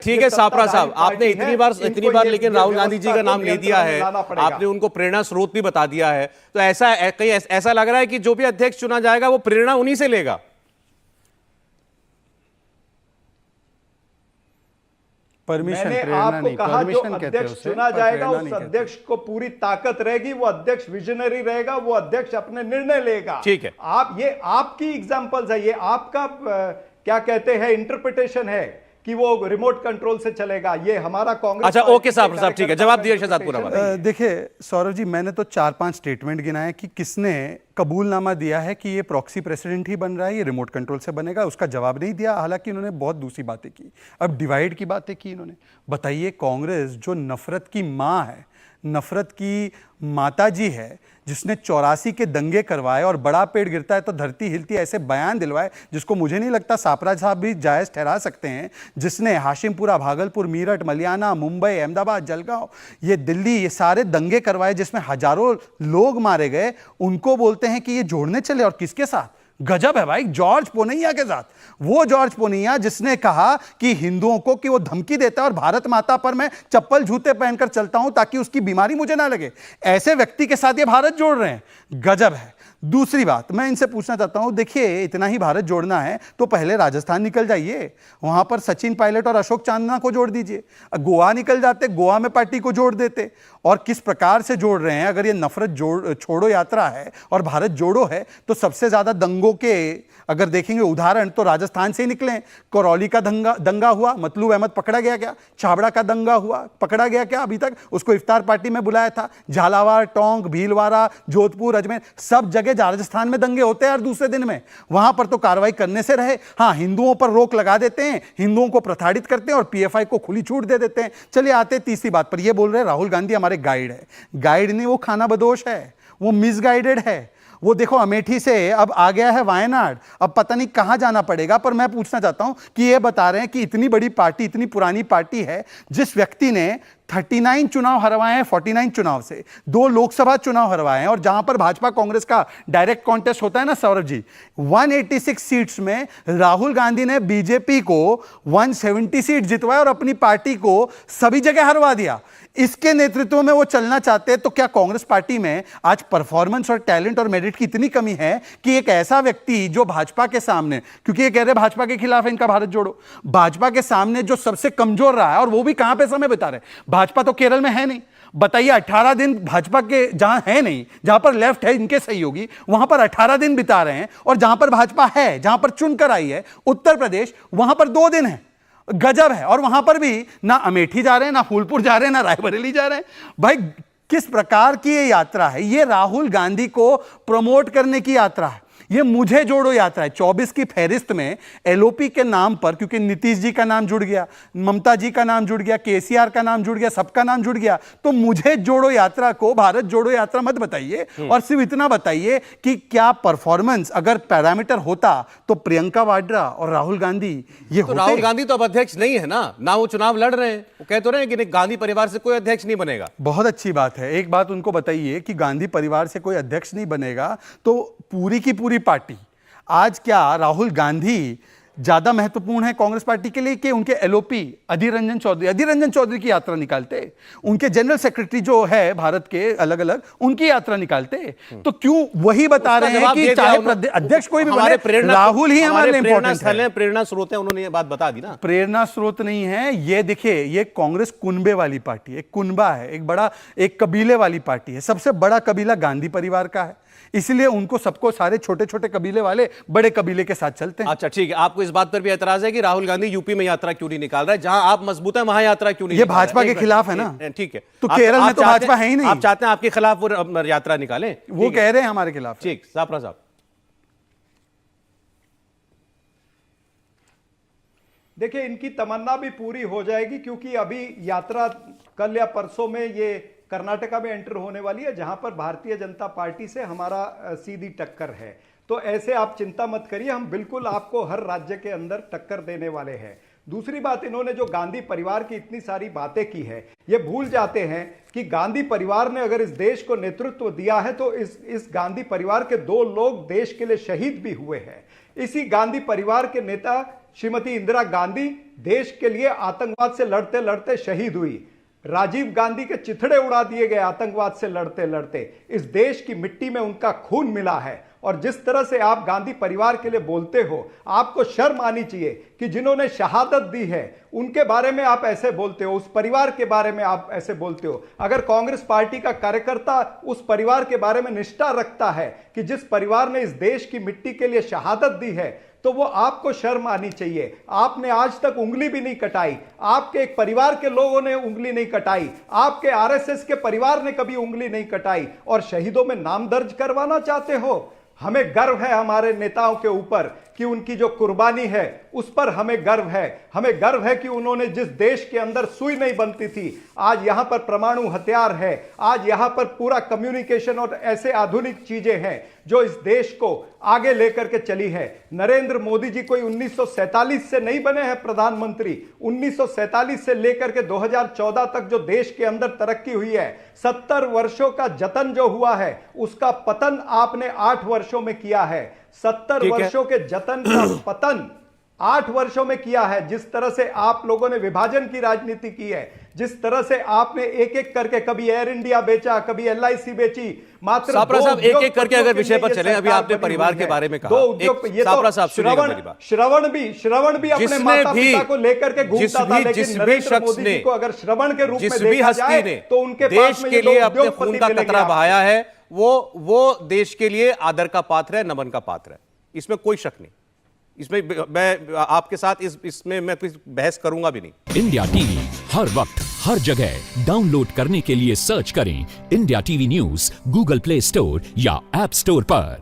ठीक है सापरा साहब, आपने इतनी बार लेकिन राहुल गांधी जी का नाम ले दिया है, आपने उनको प्रेरणा स्रोत भी बता दिया है, तो ऐसा लग रहा है कि जो भी अध्यक्ष चुना जाएगा वो प्रेरणा उन्हीं से लेगा। मैंने आपको कहा जो अध्यक्ष चुना जाएगा उस अध्यक्ष को पूरी ताकत रहेगी, वो अध्यक्ष विजनरी रहेगा, वो अध्यक्ष अपने निर्णय लेगा। ठीक है, ये आपकी एग्जांपल्स है, ये आपका क्या कहते हैं इंटरप्रिटेशन है कि वो रिमोट कंट्रोल से चलेगा, ये हमारा कांग्रेस। अच्छा ओके साहब, ठीक है, जवाब दिया शहजादपुरा वाला। देखिए सौरभ जी, मैंने तो 4-5 स्टेटमेंट गिनाए कि किसने कबूलनामा दिया है कि ये प्रॉक्सी प्रेसिडेंट ही बन रहा है, ये रिमोट कंट्रोल से बनेगा, उसका जवाब नहीं दिया। हालांकि इन्होंने बहुत दूसरी बातें की, अब डिवाइड की बातें की इन्होंने। बताइए, कांग्रेस जो नफरत की माँ है, नफरत की माता जी है, जिसने 84 के दंगे करवाए और बड़ा पेड़ गिरता है तो धरती हिलती है ऐसे बयान दिलवाए, जिसको मुझे नहीं लगता सापरा साहब भी जायज ठहरा सकते हैं, जिसने हाशिमपुरा, भागलपुर, मीरठ, मलियाना, मुंबई, अहमदाबाद, जलगांव, ये दिल्ली, ये सारे दंगे करवाए जिसमें हजारों लोग मारे गए, उनको बोलते हैं कि ये जोड़ने चले। और किसके साथ? गजब है भाई, जॉर्ज पोनैया के साथ। वो जॉर्ज पोनैया जिसने कहा कि हिंदुओं को कि वो धमकी देता है और भारत माता पर मैं चप्पल जूते पहनकर चलता हूं ताकि उसकी बीमारी मुझे ना लगे, ऐसे व्यक्ति के साथ ये भारत जोड़ रहे हैं। गजब है। दूसरी बात मैं इनसे पूछना चाहता हूं, देखिए इतना ही भारत जोड़ना है तो पहले राजस्थान निकल जाइए, वहां पर सचिन पायलट और अशोक चांदना को जोड़ दीजिए। गोवा निकल जाते, गोवा में पार्टी को जोड़ देते। और किस प्रकार से जोड़ रहे हैं? अगर ये नफरत छोड़ो यात्रा है और भारत जोड़ो है तो सबसे ज्यादा दंगों के अगर देखेंगे उदाहरण तो राजस्थान से ही निकले। करौली का दंगा हुआ, मतलूब अहमद पकड़ा गया क्या? छाबड़ा का दंगा हुआ, पकड़ा गया क्या? अभी तक उसको इफ्तार पार्टी में बुलाया था। झालावाड़, टोंक, भीलवाड़ा, जोधपुर, अजमेर, सब जगह राजस्थान में दंगे होते हैं हर दूसरे दिन में, वहां पर तो कार्रवाई करने से रहे। हाँ, हिंदुओं पर रोक लगा देते हैं, हिंदुओं को प्रताड़ित करते हैं और पीएफआई को खुली छूट दे देते हैं। चलिए आते तीसरी बात पर, ये बोल रहे हैं राहुल गांधी हमारे गाइड है। गाइड नहीं, वो खानाबदोश है, वो मिसगाइडेड है। वो देखो अमेठी से अब आ गया है वायनाड, अब पता नहीं कहां जाना पड़ेगा। पर मैं पूछना चाहता हूं कि ये बता रहे हैं कि इतनी बड़ी पार्टी, इतनी पुरानी पार्टी है, जिस व्यक्ति ने 39 चुनाव हरवाए हैं, 49 चुनाव से 2 लोकसभा चुनाव हरवाए हैं, और जहां पर भाजपा कांग्रेस का डायरेक्ट कॉन्टेस्ट होता है ना सौरभ जी, 186 सीट्स में राहुल गांधी ने बीजेपी को 170 सीट जितवाए और अपनी पार्टी को सभी जगह हरवा दिया। इसके नेतृत्व में वो चलना चाहते हैं। तो क्या कांग्रेस पार्टी में आज परफॉर्मेंस और टैलेंट और मेरिट की इतनी कमी है कि एक ऐसा व्यक्ति जो भाजपा के सामने, क्योंकि ये कह रहे भाजपा के खिलाफ है इनका भारत जोड़ो, भाजपा के सामने जो सबसे कमजोर रहा है, और वो भी कहां पे समय बिता रहे? भाजपा तो केरल में है नहीं। बताइए 18 दिन भाजपा के जहां है नहीं, जहां पर लेफ्ट है इनके सहयोगी, वहां पर 18 दिन बिता रहे हैं, और जहां पर भाजपा है, जहां पर चुनकर आई है उत्तर प्रदेश, वहां पर 2 दिन है। गजब है। और वहां पर भी ना अमेठी जा रहे हैं, ना फूलपुर जा रहे हैं, ना रायबरेली जा रहे हैं। भाई किस प्रकार की ये यात्रा है? ये राहुल गांधी को प्रमोट करने की यात्रा है, ये मुझे जोड़ो यात्रा है। 24 की फहरिस्त में एलओपी के नाम पर, क्योंकि नीतीश जी का नाम जुड़ गया, ममता जी का नाम जुड़ गया, केसीआर का नाम जुड़ गया, सबका नाम जुड़ गया, तो मुझे जोड़ो यात्रा को भारत जोड़ो यात्रा मत बताइए। और सिर्फ इतना बताइए कि क्या परफॉर्मेंस अगर पैरामीटर होता तो प्रियंका वाड्रा और राहुल गांधी ये तो राहुल गांधी तो अब अध्यक्ष नहीं है ना वो चुनाव लड़ रहे हैं, वो कह तो रहे हैं कि गांधी परिवार से कोई अध्यक्ष नहीं बनेगा। बहुत अच्छी बात है। एक बात उनको बताइए कि गांधी परिवार से कोई अध्यक्ष नहीं बनेगा तो पूरी की पूरी पार्टी, आज क्या राहुल गांधी ज्यादा महत्वपूर्ण है कांग्रेस पार्टी के लिए कि उनके एलओपी अधीर रंजन चौधरी की यात्रा निकालते, उनके जनरल सेक्रेटरी जो है भारत के अलग अलग उनकी यात्रा निकालते? तो क्यों वही बता रहे हैं कि चाहे अध्यक्ष कोई भी बने, राहुल ही हमारे लिए इंपॉर्टेंट है, प्रेरणा स्रोत है। उन्होंने ये बात बता दी ना। प्रेरणा स्रोत नहीं है ये। देखिए, ये कांग्रेस कुनबे वाली पार्टी है, एक कुनबा है, एक बड़ा एक कबीले वाली पार्टी है। सबसे बड़ा कबीला गांधी परिवार का है, इसलिए उनको सबको सारे छोटे छोटे कबीले वाले बड़े कबीले के साथ चलते हैं। अच्छा ठीक है, आपको इस बात पर भी एतराज है कि राहुल गांधी यूपी में यात्रा क्यों नहीं निकाल रहा है? जहां आप मजबूत हैं वहां यात्रा क्यों नहीं? ये भाजपा के खिलाफ है ना। ठीक है, तो केरल में तो भाजपा है ही नहीं। आप चाहते हैं आपके खिलाफ वो यात्रा निकालें? वो कह रहे हैं हमारे खिलाफ। ठीक, सापरा साहब। देखिए, इनकी तमन्ना भी पूरी हो जाएगी, क्योंकि अभी यात्रा कल या परसों में ये कर्नाटका में एंटर होने वाली है, जहां पर भारतीय जनता पार्टी से हमारा सीधी टक्कर है। तो ऐसे आप चिंता मत करिए, हम बिल्कुल आपको हर राज्य के अंदर टक्कर देने वाले हैं। दूसरी बात, इन्होंने जो गांधी परिवार की इतनी सारी बातें की है, ये भूल जाते हैं कि गांधी परिवार ने अगर इस देश को नेतृत्व दिया है तो इस गांधी परिवार के 2 लोग देश के लिए शहीद भी हुए हैं। इसी गांधी परिवार के नेता श्रीमती इंदिरा गांधी देश के लिए आतंकवाद से लड़ते लड़ते शहीद हुई। राजीव गांधी के चिथड़े उड़ा दिए गए आतंकवाद से लड़ते लड़ते। इस देश की मिट्टी में उनका खून मिला है। और जिस तरह से आप गांधी परिवार के लिए बोलते हो, आपको शर्म आनी चाहिए कि जिन्होंने शहादत दी है उनके बारे में आप ऐसे बोलते हो, उस परिवार के बारे में आप ऐसे बोलते हो। अगर कांग्रेस पार्टी का कार्यकर्ता उस परिवार के बारे में निष्ठा रखता है कि जिस परिवार ने इस देश की मिट्टी के लिए शहादत दी है, तो वो आपको शर्म आनी चाहिए। आपने आज तक उंगली भी नहीं कटाई, आपके एक परिवार के लोगों ने उंगली नहीं कटाई, आपके आरएसएस के परिवार ने कभी उंगली नहीं कटाई, और शहीदों में नाम दर्ज करवाना चाहते हो। हमें गर्व है हमारे नेताओं के ऊपर कि उनकी जो कुर्बानी है उस पर हमें गर्व है। हमें गर्व है कि उन्होंने जिस देश के अंदर सुई नहीं बनती थी, आज यहां पर परमाणु हथियार है, आज यहां पर पूरा कम्युनिकेशन और ऐसे आधुनिक चीजें हैं जो इस देश को आगे लेकर के चली है। नरेंद्र मोदी जी कोई 1947 से नहीं बने हैं प्रधानमंत्री। 1947 से लेकर के 2014 तक जो देश के अंदर तरक्की हुई है, 70 वर्षों का जतन जो हुआ है, उसका पतन आपने 8 वर्षों में किया है। 70 वर्षों के जतन का पतन 8 वर्षों में किया है। जिस तरह से आप लोगों ने विभाजन की राजनीति की है, जिस तरह से आपने एक एक करके कभी एयर इंडिया बेचा, कभी LIC बेची, मात्र सापरा साहब एक एक करके अगर विषय पर चले, अभी आपने परिवार के बारे में कहा, सापरा साहब श्रवण भी अपने माता पिता को लेकर के घूमता था, लेकिन नरेंद्र मोदी जी को अगर श्रवण के रूप में देखा जाए तो उनके देश के लिए अपने खून का कतरा बहाया है, वो देश के लिए आदर का पात्र है, नमन का पात्र है, इसमें कोई शक नहीं। इसमें मैं आपके साथ इसमें मैं कुछ बहस करूंगा भी नहीं। इंडिया टीवी हर वक्त हर जगह डाउनलोड करने के लिए सर्च करें India TV news Google play store या ऐप स्टोर पर।